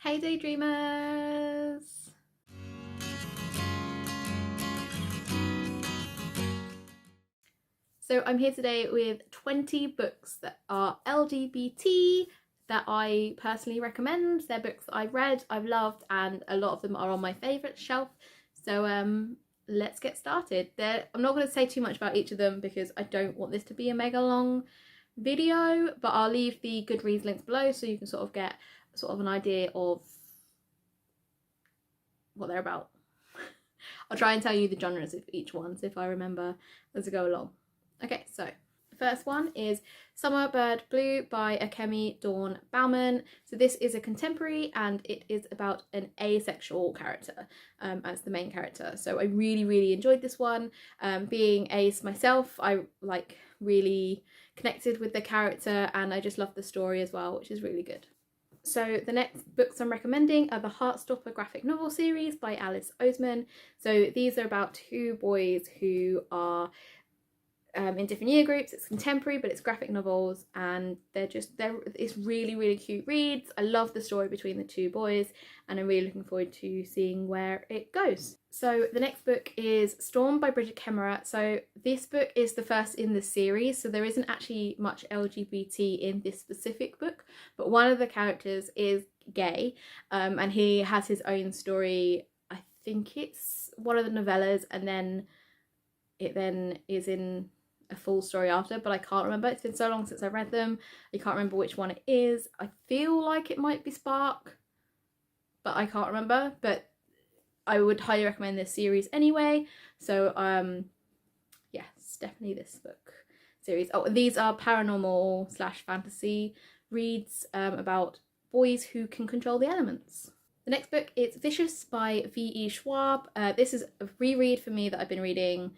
Hey Daydreamers! So I'm here today with 20 books that are LGBT that I personally recommend. They're books that I've read, I've loved, and a lot of them are on my favourite shelf. So let's get started. I'm not going to say too much about each of them because I don't want this to be a mega long video, but I'll leave the Goodreads links below so you can sort of get an idea of what they're about. I'll try and tell you the genres of each one, so if I remember as I go along. Okay, so the first one is Summer Bird Blue by Akemi Dawn Bauman. So this is a contemporary and it is about an asexual character as the main character. So I really enjoyed this one. Being ace myself, I really connected with the character and I just loved the story as well, which is really good. So the next books I'm recommending are the Heartstopper graphic novel series by Alice Oseman. So these are about two boys who are in different year groups. It's contemporary, but it's graphic novels, and it's really cute reads. I love the story between the two boys, and I'm really looking forward to seeing where it goes. So the next book is Storm by Bridget Kemmerer. So this book is the first in the series, so there isn't actually much LGBT in this specific book, but one of the characters is gay, and he has his own story. I think it's one of the novellas, and then it is in a full story after, but I can't remember. It's been so long since I read them. I can't remember which one it is. I feel like it might be Spark, but I can't remember. But I would highly recommend this series anyway. So yeah, it's definitely this book series. Oh, these are paranormal / fantasy reads about boys who can control the elements. The next book is Vicious by V.E. Schwab. This is a reread for me that I've been reading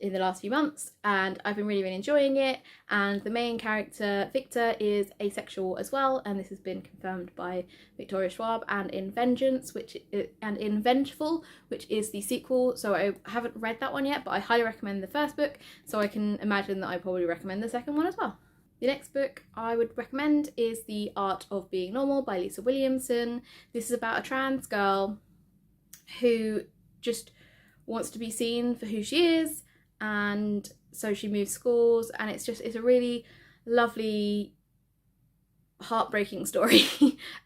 in the last few months, and I've been really enjoying it. And the main character, Victor, is asexual as well, and this has been confirmed by Victoria Schwab. And in Vengeful, which is the sequel. So I haven't read that one yet, but I highly recommend the first book, so I can imagine that I probably recommend the second one as well. The next book I would recommend is The Art of Being Normal by Lisa Williamson. This is about a trans girl who just wants to be seen for who she is, and so she moves schools, and it's a really lovely, heartbreaking story.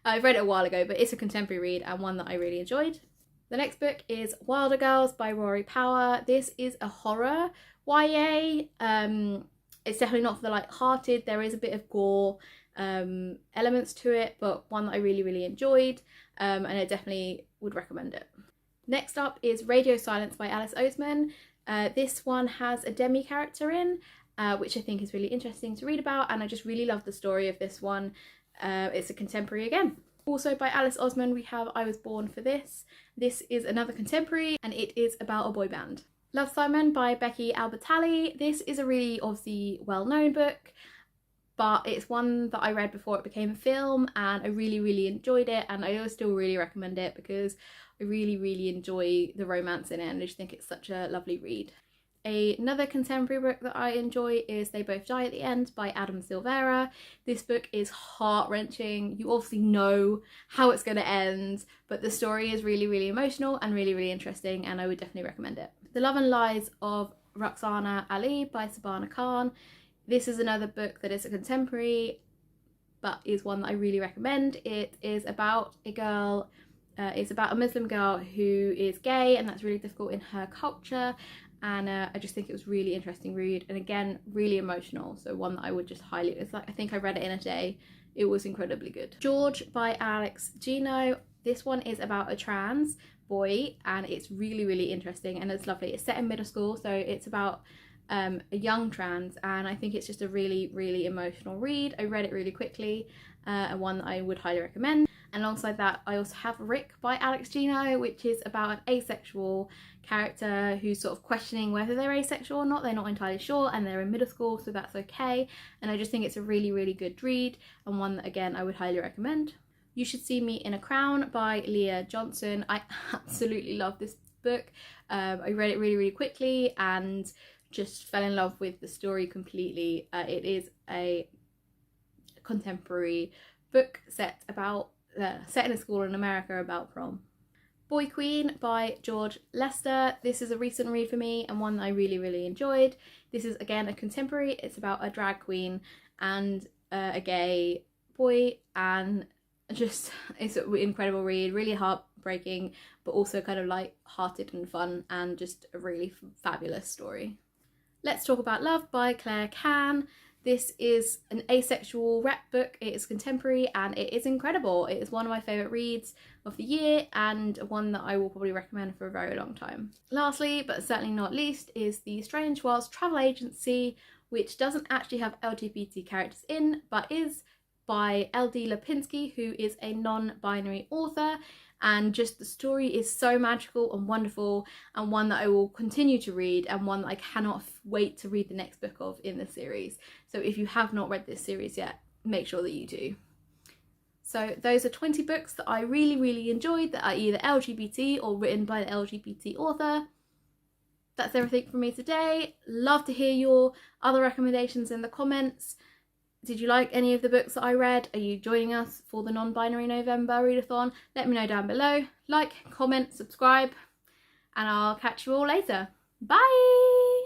I've read it a while ago, but it's a contemporary read and one that I really enjoyed. The next book is Wilder Girls by Rory Power. This is a horror YA. It's definitely not for the light-hearted. There is a bit of gore elements to it, but one that I really enjoyed, and I definitely would recommend it. Next up is Radio Silence by Alice Oseman. This one has a demi character in, which I think is really interesting to read about, and I just really love the story of this one. It's a contemporary again. Also by Alice Oseman we have I Was Born for This. This is another contemporary, and it is about a boy band. Love Simon by Becky Albertalli. This is a really obviously well-known book, but it's one that I read before it became a film, and I really enjoyed it, and I still really recommend it because I really enjoy the romance in it, and I just think it's such a lovely read. Another contemporary book that I enjoy is They Both Die at the End by Adam Silvera. This book is heart-wrenching. You obviously know how it's going to end, but the story is really emotional and really interesting, and I would definitely recommend it. The Love and Lies of Roxana Ali by Sabana Khan. This is another book that is a contemporary, but is one that I really recommend. It is about a girl, it's about a Muslim girl who is gay, and that's really difficult in her culture. And I just think it was really interesting read, and again, really emotional. So one that I would just highly, I think I read it in a day. It was incredibly good. George by Alex Gino. This one is about a trans boy, and it's really interesting, and it's lovely. It's set in middle school, so it's about a young trans, and I think it's just a really emotional read. I read it really quickly, and one that I would highly recommend. And alongside that, I also have Rick by Alex Gino, which is about an asexual character who's sort of questioning whether they're asexual or not. They're not entirely sure, and they're in middle school, so that's okay. And I just think it's a really good read, and one that again I would highly recommend. You Should See Me in a Crown by Leah Johnson. I absolutely love this book. I read it really quickly and just fell in love with the story completely. It is a contemporary book set about set in a school in America about prom. Boy Queen by George Lester. This is a recent read for me and one that I really enjoyed. This is again a contemporary. It's about a drag queen and a gay boy, and just it's an incredible read, really heartbreaking but also kind of light-hearted and fun, and just a really fabulous story. Let's Talk About Love by Claire Can. This is an asexual rap book. It is contemporary and it is incredible. It is one of my favourite reads of the year and one that I will probably recommend for a very long time. Lastly, but certainly not least, is The Strange Worlds Travel Agency, which doesn't actually have LGBT characters in, but is by L.D. Lipinski, who is a non-binary author. And just the story is so magical and wonderful, and one that I will continue to read, and one that I cannot wait to read the next book of in the series. So if you have not read this series yet, make sure that you do. So those are 20 books that I really enjoyed that are either LGBT or written by an LGBT author. That's everything from me today. Love to hear your other recommendations in the comments. Did you like any of the books that I read? Are you joining us for the non-binary November readathon? Let me know down below. Like, comment, subscribe, and I'll catch you all later. Bye!